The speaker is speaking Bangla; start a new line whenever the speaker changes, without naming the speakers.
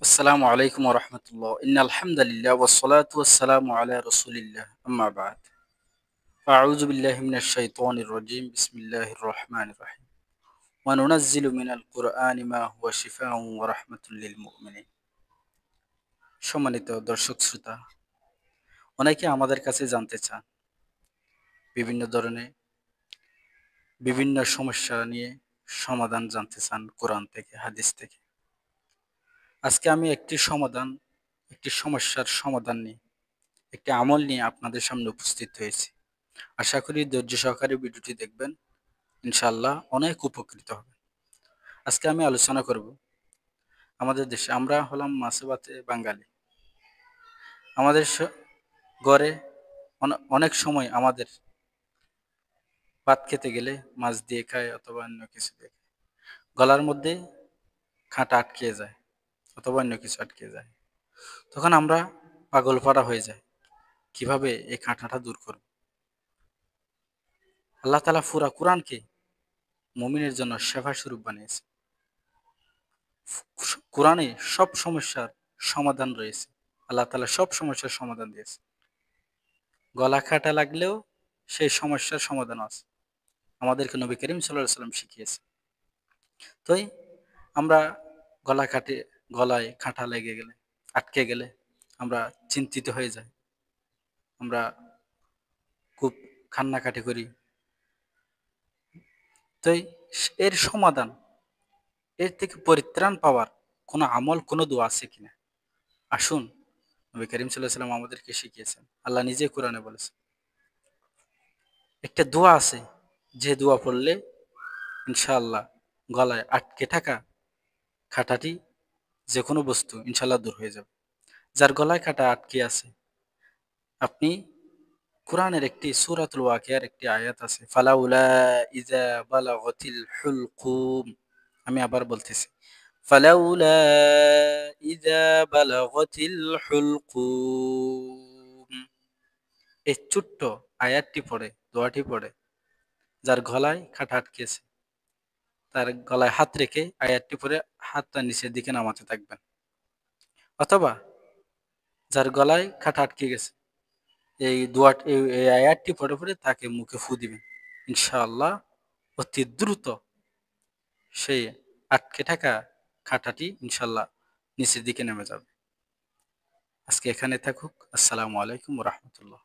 আসসালামু আলাইকুম ওয়া রাহমাতুল্লাহ। ইন্নাল হামদালিল্লাহ ওয়াস সালাতু ওয়াস সালামু আলা রাসূলিল্লাহ। আম্মা বা'দ। ফাআউযু বিল্লাহি মিনাশ শাইতানির রাজীম। বিসমিল্লাহির রহমানির রহিম। ওয়া নুনাজ্জিলু মিনাল কুরআনি মা হুয়া শিফাউন ওয়া রাহমাতুল লিল মুমিনিন। সম্মানিত দর্শক শ্রোতা, অনেকে আমাদের কাছে জানতে চান বিভিন্ন ধরনের বিভিন্ন সমস্যা নিয়ে সমাধান জানতে চান কোরআন থেকে, হাদিস থেকে। আজকে আমি একটি সমস্যার সমাধান নিয়ে, একটি আমল নিয়ে আপনাদের সামনে উপস্থিত হয়েছি। আশা করি ধৈর্য সহকারে ভিডিওটি দেখবেন, ইনশাআল্লাহ অনেক উপকৃত হবেন। আজকে আমি আলোচনা করব, আমাদের দেশে আমরা হলাম মাছে ভাতে বাঙালি। আমাদের ঘরে অনেক সময় আমাদের ভাত খেতে গেলে মাছ দিয়ে খায় অথবা অন্য কিছু দিয়ে খায়। গলার মধ্যে কাঁটা আটকে যায় অথবা অন্য কিছু আটকে যায়, তখন আমরা পাগল পাড়া হয়ে যাই, কিভাবে এই কাঁটাটা দূর করব। আল্লাহ তাআলা পুরা কোরআনকে মুমিনের জন্য শেফা স্বরূপ বানিয়েছে। কোরআনে সব সমস্যার সমাধান রয়েছে। আল্লাহ তাআলা সব সমস্যার সমাধান দিয়েছে। গলা কাটা লাগলেও সেই সমস্যার সমাধান আছে, আমাদেরকে নবী করিম সাল্লাল্লাহু আলাইহি ওয়াসাল্লাম শিখিয়েছে। তাই আমরা গলা কাটে গলায় কাঁটা লেগে গেলে, আটকে গেলে আমরা চিন্তিত হয়ে যাই, আমরা খুব কান্নাকাটি করি। তাই এর সমাধান, এর থেকে পরিত্রাণ পাওয়ার কোনো আমল, কোনো দোয়া আছে কিনা আসুন, নবী করিম সাল্লাল্লাহু আলাইহি ওয়াসাল্লাম আমাদেরকে শিখিয়েছেন। আল্লাহ নিজে কোরআনে বলেছেন, একটা দোয়া আছে যে দোয়া পড়লে ইনশাআল্লাহ গলায় আটকে থাকা কাঁটাটি, যে কোনো বস্তু ইনশাআল্লাহ দূর হয়ে যাবে। যার গলায় কাঁটা আটকে আছে, আপনি কোরআনের একটি সূরাতুল ওয়াকিয়ার একটি আয়াত আছে, ফালাউলা ইযা বালাগাতিল হুলকুম। আমি আবার বলতেছি, ফালাউলা ইযা বালাগাতিল হুলকুম। এই ছোট্ট আয়াতটি পড়ে, দোয়াটি পড়ে, যার গলায় কাঁটা আটকেছে তার গলায় হাত রেখে আয়াতটি পরে হাতটা নিচের দিকে নামাতে থাকবেন। অথবা যার গলায় কাঁটা আটকে গেছে, এই আয়াতটি পড়ে পড়ে তাকে মুখে ফু দিবেন। ইনশাআল্লাহ অতি দ্রুত সেই আটকে থাকা কাঁটাটি ইনশাআল্লাহ নিচের দিকে নেমে যাবে। আজকে এখানে থাকুক। আসসালামু আলাইকুম ওয়া রাহমাতুল্লাহ।